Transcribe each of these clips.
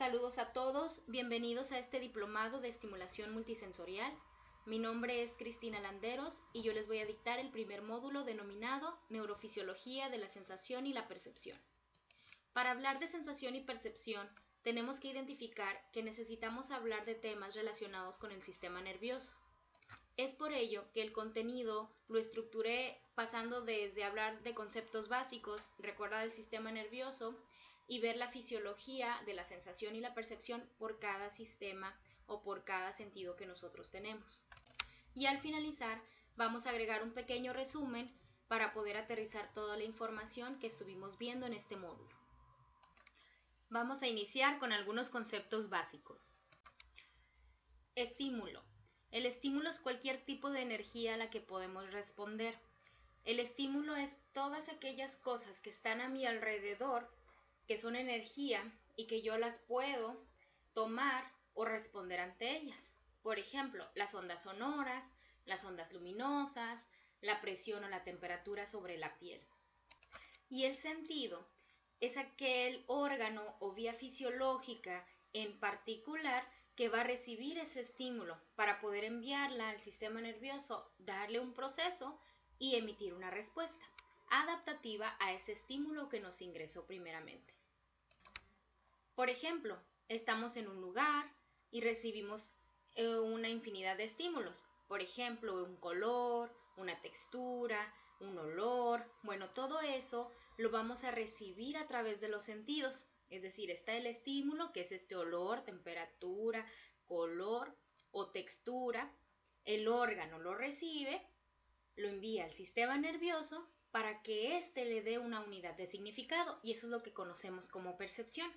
Saludos a todos, bienvenidos a este diplomado de estimulación multisensorial. Mi nombre es Cristina Landeros y yo les voy a dictar el primer módulo denominado Neurofisiología de la sensación y la percepción. Para hablar de sensación y percepción, tenemos que identificar que necesitamos hablar de temas relacionados con el sistema nervioso. Es por ello que el contenido lo estructuré pasando desde hablar de conceptos básicos, recordar el sistema nervioso y ver la fisiología de la sensación y la percepción por cada sistema o por cada sentido que nosotros tenemos. Y al finalizar, vamos a agregar un pequeño resumen para poder aterrizar toda la información que estuvimos viendo en este módulo. Vamos a iniciar con algunos conceptos básicos. Estímulo. El estímulo es cualquier tipo de energía a la que podemos responder. El estímulo es todas aquellas cosas que están a mi alrededor, que son energía y que yo las puedo tomar o responder ante ellas. Por ejemplo, las ondas sonoras, las ondas luminosas, la presión o la temperatura sobre la piel. Y el sentido es aquel órgano o vía fisiológica en particular que va a recibir ese estímulo para poder enviarla al sistema nervioso, darle un proceso y emitir una respuesta adaptativa a ese estímulo que nos ingresó primeramente. Por ejemplo, estamos en un lugar y recibimos una infinidad de estímulos. Por ejemplo, un color, una textura, un olor. Bueno, todo eso lo vamos a recibir a través de los sentidos. Es decir, está el estímulo, que es este olor, temperatura, color o textura. El órgano lo recibe, lo envía al sistema nervioso para que éste le dé una unidad de significado, y eso es lo que conocemos como percepción.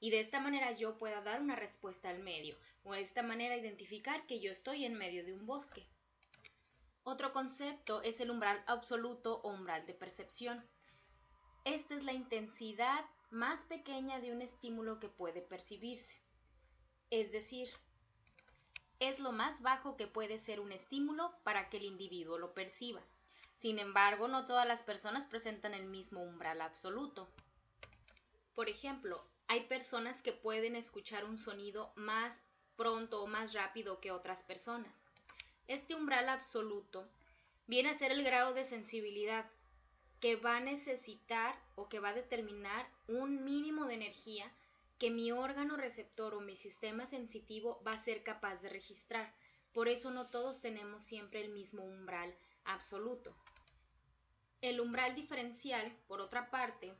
Y de esta manera yo pueda dar una respuesta al medio, o de esta manera identificar que yo estoy en medio de un bosque. Otro concepto es el umbral absoluto o umbral de percepción. Esta es la intensidad más pequeña de un estímulo que puede percibirse. Es decir, es lo más bajo que puede ser un estímulo para que el individuo lo perciba. Sin embargo, no todas las personas presentan el mismo umbral absoluto. Por ejemplo, hay personas que pueden escuchar un sonido más pronto o más rápido que otras personas. Este umbral absoluto viene a ser el grado de sensibilidad que va a necesitar o que va a determinar un mínimo de energía que mi órgano receptor o mi sistema sensitivo va a ser capaz de registrar. Por eso no todos tenemos siempre el mismo umbral absoluto. El umbral diferencial, por otra parte,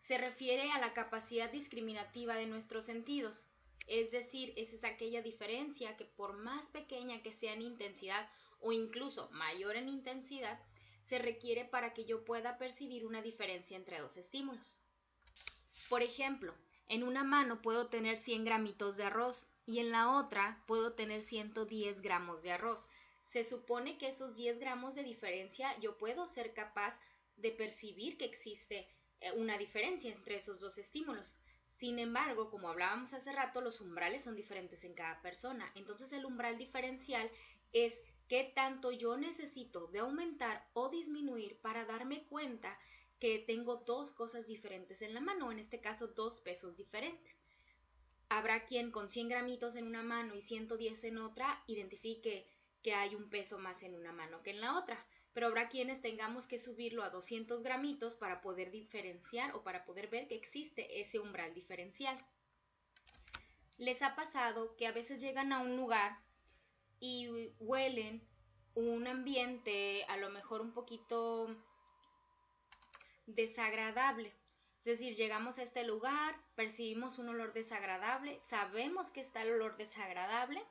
se refiere a la capacidad discriminativa de nuestros sentidos. Es decir, esa es aquella diferencia que por más pequeña que sea en intensidad o incluso mayor en intensidad, se requiere para que yo pueda percibir una diferencia entre dos estímulos. Por ejemplo, en una mano puedo tener 100 gramitos de arroz y en la otra puedo tener 110 gramos de arroz. Se supone que esos 10 gramos de diferencia yo puedo ser capaz de percibir que existe una diferencia entre esos dos estímulos. Sin embargo, como hablábamos hace rato, los umbrales son diferentes en cada persona. Entonces el umbral diferencial es qué tanto yo necesito de aumentar o disminuir para darme cuenta que tengo dos cosas diferentes en la mano, en este caso dos pesos diferentes. Habrá quien con 100 gramitos en una mano y 110 en otra identifique que hay un peso más en una mano que en la otra, pero habrá quienes tengamos que subirlo a 200 gramitos para poder diferenciar o para poder ver que existe ese umbral diferencial. ¿Les ha pasado que a veces llegan a un lugar y huelen un ambiente a lo mejor un poquito desagradable? Es decir, llegamos a este lugar, percibimos un olor desagradable, sabemos que está el olor desagradable,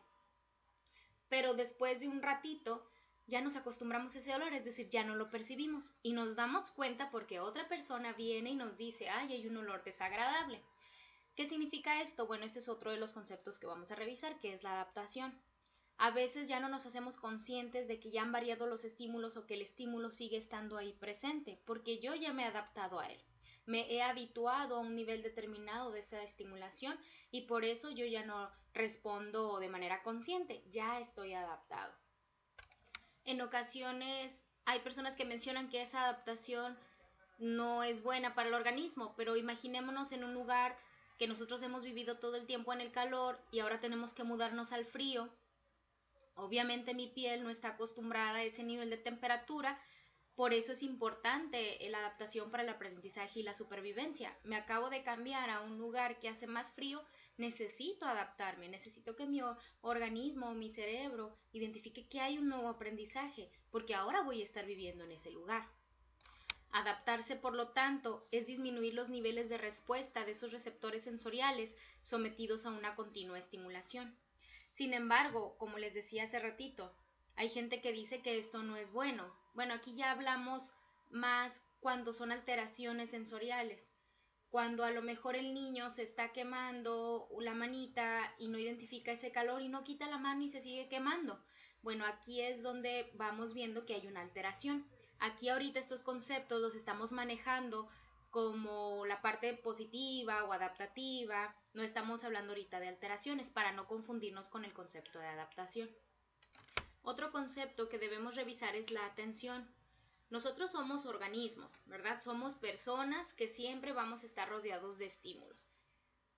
pero después de un ratito ya nos acostumbramos a ese olor, es decir, ya no lo percibimos y nos damos cuenta porque otra persona viene y nos dice, ay, hay un olor desagradable. ¿Qué significa esto? Bueno, este es otro de los conceptos que vamos a revisar, que es la adaptación. A veces ya no nos hacemos conscientes de que ya han variado los estímulos o que el estímulo sigue estando ahí presente, porque yo ya me he adaptado a él. Me he habituado a un nivel determinado de esa estimulación y por eso yo ya no respondo de manera consciente, ya estoy adaptado. En ocasiones hay personas que mencionan que esa adaptación no es buena para el organismo, pero imaginémonos en un lugar que nosotros hemos vivido todo el tiempo en el calor y ahora tenemos que mudarnos al frío. Obviamente mi piel no está acostumbrada a ese nivel de temperatura, por eso es importante la adaptación para el aprendizaje y la supervivencia. Me acabo de cambiar a un lugar que hace más frío, necesito adaptarme, necesito que mi organismo, mi cerebro, identifique que hay un nuevo aprendizaje, porque ahora voy a estar viviendo en ese lugar. Adaptarse, por lo tanto, es disminuir los niveles de respuesta de esos receptores sensoriales sometidos a una continua estimulación. Sin embargo, como les decía hace ratito, hay gente que dice que esto no es bueno. Bueno, aquí ya hablamos más cuando son alteraciones sensoriales. Cuando a lo mejor el niño se está quemando la manita y no identifica ese calor y no quita la mano y se sigue quemando. Bueno, aquí es donde vamos viendo que hay una alteración. Aquí ahorita estos conceptos los estamos manejando como la parte positiva o adaptativa. No estamos hablando ahorita de alteraciones para no confundirnos con el concepto de adaptación. Otro concepto que debemos revisar es la atención. Nosotros somos organismos, ¿verdad? Somos personas que siempre vamos a estar rodeados de estímulos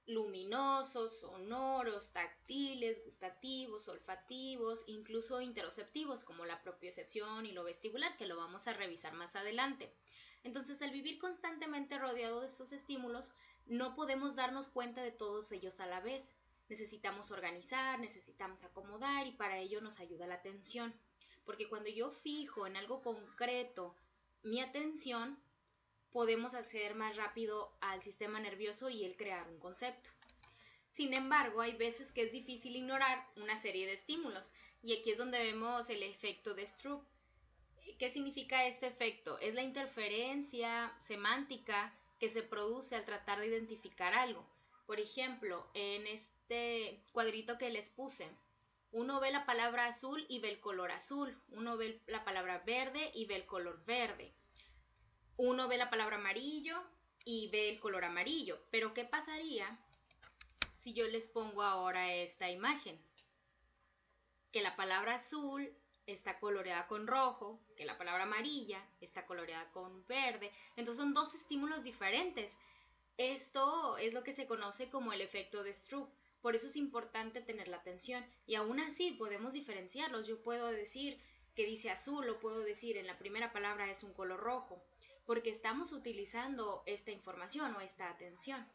luminosos, sonoros, táctiles, gustativos, olfativos, incluso interoceptivos, como la propiocepción y lo vestibular, que lo vamos a revisar más adelante. Entonces, al vivir constantemente rodeado de estos estímulos, no podemos darnos cuenta de todos ellos a la vez. Necesitamos organizar, necesitamos acomodar y para ello nos ayuda la atención. Porque cuando yo fijo en algo concreto mi atención, podemos hacer más rápido al sistema nervioso y el crear un concepto. Sin embargo, hay veces que es difícil ignorar una serie de estímulos y aquí es donde vemos el efecto de Stroop. ¿Qué significa este efecto? Es la interferencia semántica que se produce al tratar de identificar algo. Por ejemplo, en este cuadrito que les puse, uno ve la palabra azul y ve el color azul, uno ve la palabra verde y ve el color verde. Uno ve la palabra amarillo y ve el color amarillo. Pero ¿qué pasaría si yo les pongo ahora esta imagen? Que la palabra azul está coloreada con rojo, que la palabra amarilla está coloreada con verde. Entonces son dos estímulos diferentes. Esto es lo que se conoce como el efecto de Stroop. Por eso es importante tener la atención. Y aún así podemos diferenciarlos. Yo puedo decir que dice azul o puedo decir en la primera palabra es un color rojo, porque estamos utilizando esta información o esta atención.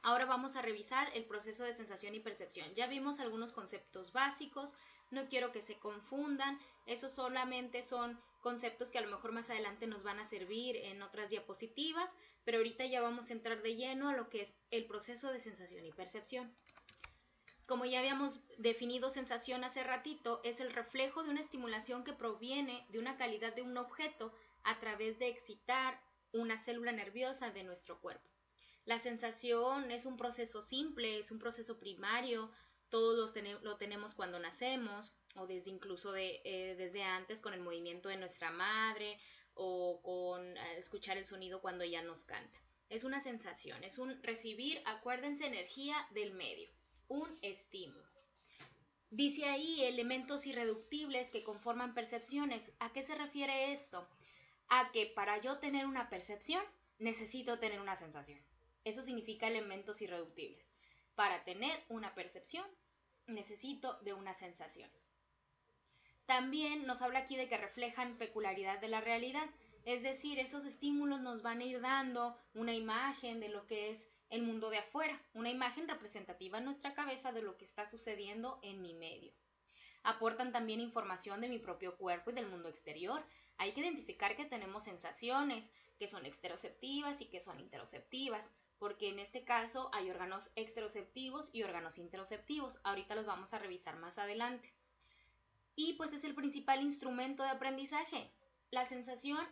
Ahora vamos a revisar el proceso de sensación y percepción. Ya vimos algunos conceptos básicos, no quiero que se confundan, esos solamente son conceptos que a lo mejor más adelante nos van a servir en otras diapositivas, pero ahorita ya vamos a entrar de lleno a lo que es el proceso de sensación y percepción. Como ya habíamos definido sensación hace ratito, es el reflejo de una estimulación que proviene de una calidad de un objeto a través de excitar una célula nerviosa de nuestro cuerpo. La sensación es un proceso simple, es un proceso primario, todos lo tenemos cuando nacemos o desde incluso desde antes con el movimiento de nuestra madre o con escuchar el sonido cuando ella nos canta. Es una sensación, es un recibir, acuérdense, energía del medio, un estímulo. Dice ahí elementos irreductibles que conforman percepciones. ¿A qué se refiere esto? A que para yo tener una percepción necesito tener una sensación. Eso significa elementos irreductibles. Para tener una percepción necesito de una sensación. También nos habla aquí de que reflejan peculiaridad de la realidad, es decir, esos estímulos nos van a ir dando una imagen de lo que es el mundo de afuera, una imagen representativa en nuestra cabeza de lo que está sucediendo en mi medio. Aportan también información de mi propio cuerpo y del mundo exterior. Hay que identificar que tenemos sensaciones que son exteroceptivas y que son interoceptivas, porque en este caso hay órganos exteroceptivos y órganos interoceptivos. Ahorita los vamos a revisar más adelante. Y pues es el principal instrumento de aprendizaje. La sensación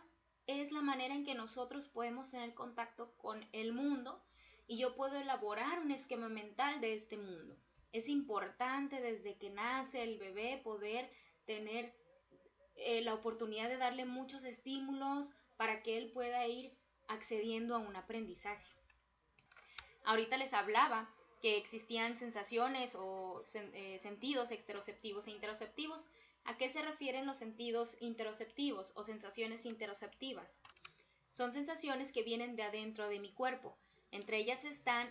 es la manera en que nosotros podemos tener contacto con el mundo y yo puedo elaborar un esquema mental de este mundo. Es importante desde que nace el bebé poder tener la oportunidad de darle muchos estímulos para que él pueda ir accediendo a un aprendizaje. Ahorita les hablaba que existían sensaciones o sentidos exteroceptivos e interoceptivos. ¿A qué se refieren los sentidos interoceptivos o sensaciones interoceptivas? Son sensaciones que vienen de adentro de mi cuerpo. Entre ellas están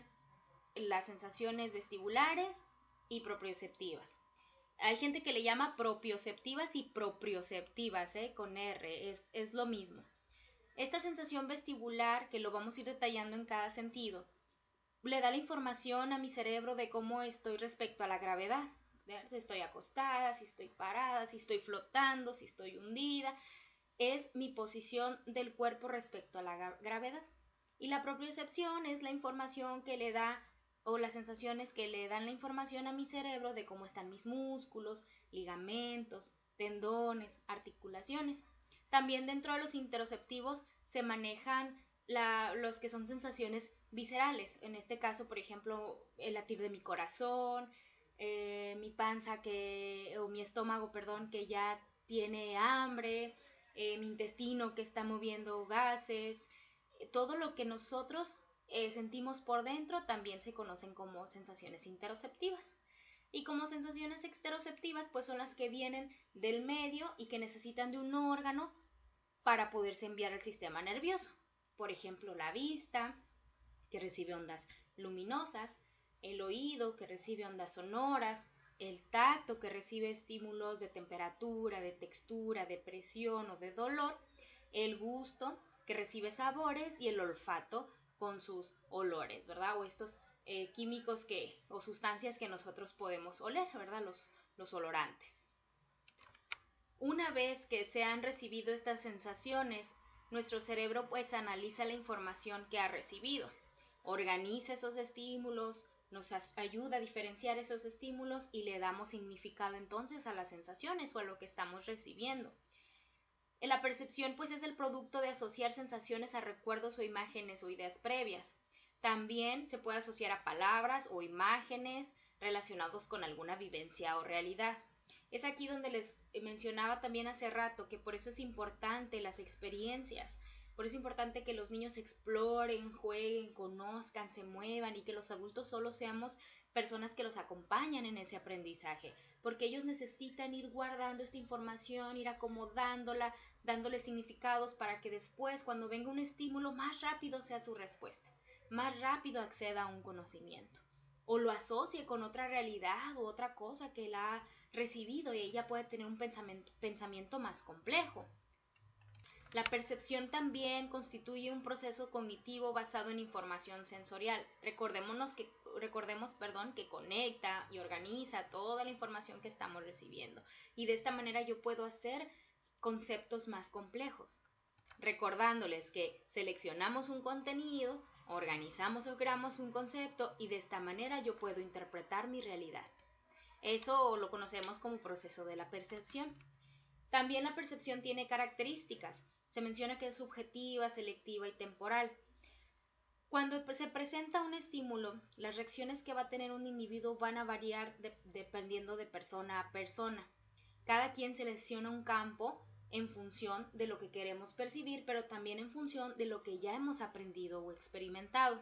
las sensaciones vestibulares y proprioceptivas. Hay gente que le llama propioceptivas y proprioceptivas, con R, es lo mismo. Esta sensación vestibular, que lo vamos a ir detallando en cada sentido, le da la información a mi cerebro de cómo estoy respecto a la gravedad. Si estoy acostada, si estoy parada, si estoy flotando, si estoy hundida. Es mi posición del cuerpo respecto a la gravedad. Y la propiocepción es la información que le da, o las sensaciones que le dan la información a mi cerebro de cómo están mis músculos, ligamentos, tendones, articulaciones. También dentro de los interoceptivos se manejan los que son sensaciones viscerales. En este caso, por ejemplo, el latir de mi corazón, mi panza o mi estómago, perdón, que ya tiene hambre, mi intestino que está moviendo gases. Todo lo que nosotros sentimos por dentro también se conocen como sensaciones interoceptivas. Y como sensaciones exteroceptivas, pues son las que vienen del medio y que necesitan de un órgano para poderse enviar al sistema nervioso. Por ejemplo, la vista, que recibe ondas luminosas, el oído, que recibe ondas sonoras, el tacto, que recibe estímulos de temperatura, de textura, de presión o de dolor, el gusto, que recibe sabores, y el olfato con sus olores, ¿verdad? O estos químicos o sustancias que nosotros podemos oler, ¿verdad? Los olorantes. Una vez que se han recibido estas sensaciones, nuestro cerebro pues analiza la información que ha recibido, organiza esos estímulos, nos ayuda a diferenciar esos estímulos y le damos significado entonces a las sensaciones o a lo que estamos recibiendo. La percepción pues es el producto de asociar sensaciones a recuerdos o imágenes o ideas previas. También se puede asociar a palabras o imágenes relacionados con alguna vivencia o realidad. Es aquí donde les mencionaba también hace rato que por eso es importante las experiencias, por eso es importante que los niños exploren, jueguen, conozcan, se muevan y que los adultos solo seamos personas que los acompañan en ese aprendizaje, porque ellos necesitan ir guardando esta información, ir acomodándola, dándole significados para que después, cuando venga un estímulo, más rápido sea su respuesta, más rápido acceda a un conocimiento, o lo asocie con otra realidad u otra cosa que la ha recibido y ella puede tener un pensamiento más complejo. La percepción también constituye un proceso cognitivo basado en información sensorial. Recordemos que conecta y organiza toda la información que estamos recibiendo. Y de esta manera yo puedo hacer conceptos más complejos. Recordándoles que seleccionamos un contenido, organizamos o creamos un concepto y de esta manera yo puedo interpretar mi realidad. Eso lo conocemos como proceso de la percepción. También la percepción tiene características. Se menciona que es subjetiva, selectiva y temporal. Cuando se presenta un estímulo, las reacciones que va a tener un individuo van a variar dependiendo de persona a persona. Cada quien selecciona un campo en función de lo que queremos percibir, pero también en función de lo que ya hemos aprendido o experimentado.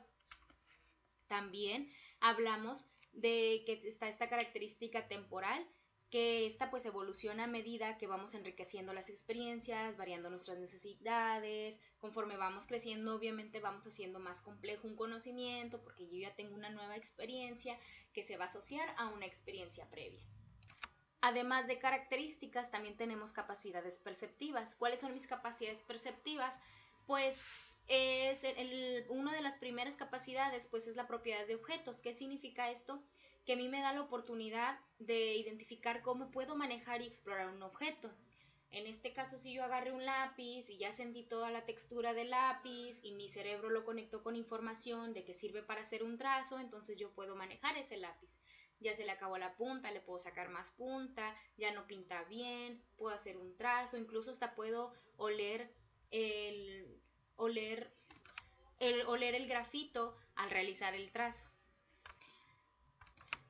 También hablamos de que está esta característica temporal, que esta pues evoluciona a medida que vamos enriqueciendo las experiencias, variando nuestras necesidades. Conforme vamos creciendo, obviamente vamos haciendo más complejo un conocimiento, porque yo ya tengo una nueva experiencia que se va a asociar a una experiencia previa. Además de características, también tenemos capacidades perceptivas. ¿Cuáles son mis capacidades perceptivas? Pues una de las primeras capacidades pues es la propiedad de objetos. ¿Qué significa esto? Que a mí me da la oportunidad de identificar cómo puedo manejar y explorar un objeto. En este caso, si yo agarré un lápiz y ya sentí toda la textura del lápiz y mi cerebro lo conectó con información de que sirve para hacer un trazo, entonces yo puedo manejar ese lápiz. Ya se le acabó la punta, le puedo sacar más punta, ya no pinta bien, puedo hacer un trazo, incluso hasta puedo oler el grafito al realizar el trazo.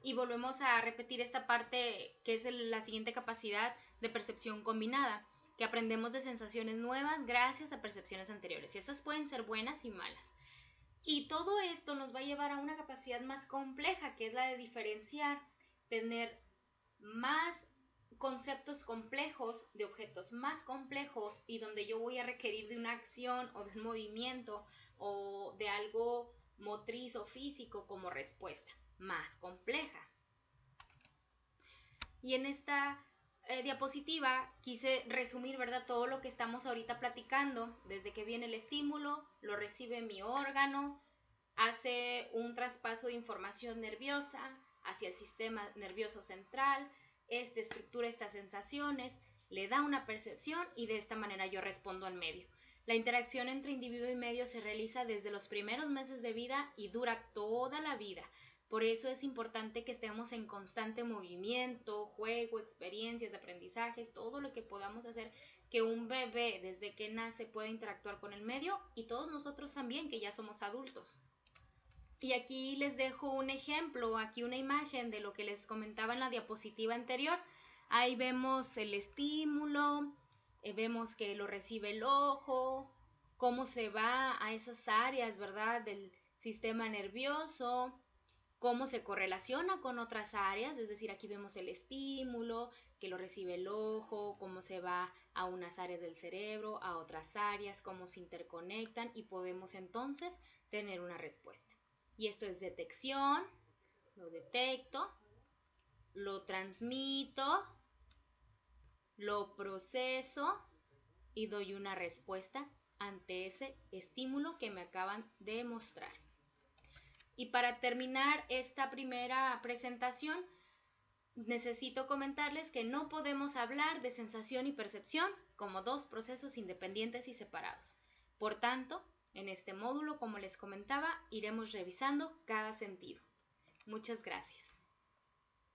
Y volvemos a repetir esta parte que es la siguiente capacidad de percepción combinada, que aprendemos de sensaciones nuevas gracias a percepciones anteriores. Y estas pueden ser buenas y malas. Y todo esto nos va a llevar a una capacidad más compleja, que es la de diferenciar, tener más conceptos complejos de objetos más complejos y donde yo voy a requerir de una acción o de un movimiento o de algo motriz o físico como respuesta más compleja. Y en esta diapositiva quise resumir, ¿verdad?, todo lo que estamos ahorita platicando, desde que viene el estímulo, lo recibe mi órgano, hace un traspaso de información nerviosa hacia el sistema nervioso central, estructura estas sensaciones, le da una percepción y de esta manera yo respondo al medio. La interacción entre individuo y medio se realiza desde los primeros meses de vida y dura toda la vida. Por eso es importante que estemos en constante movimiento, juego, experiencias, aprendizajes, todo lo que podamos hacer, que un bebé desde que nace pueda interactuar con el medio y todos nosotros también, que ya somos adultos. Y aquí les dejo un ejemplo, aquí una imagen de lo que les comentaba en la diapositiva anterior. Ahí vemos el estímulo, vemos que lo recibe el ojo, cómo se va a esas áreas, ¿verdad?, del sistema nervioso, cómo se correlaciona con otras áreas, es decir, aquí vemos el estímulo, que lo recibe el ojo, cómo se va a unas áreas del cerebro, a otras áreas, cómo se interconectan y podemos entonces tener una respuesta. Y esto es detección, lo detecto, lo transmito, lo proceso y doy una respuesta ante ese estímulo que me acaban de mostrar. Y para terminar esta primera presentación, necesito comentarles que no podemos hablar de sensación y percepción como dos procesos independientes y separados. Por tanto, en este módulo, como les comentaba, iremos revisando cada sentido. Muchas gracias.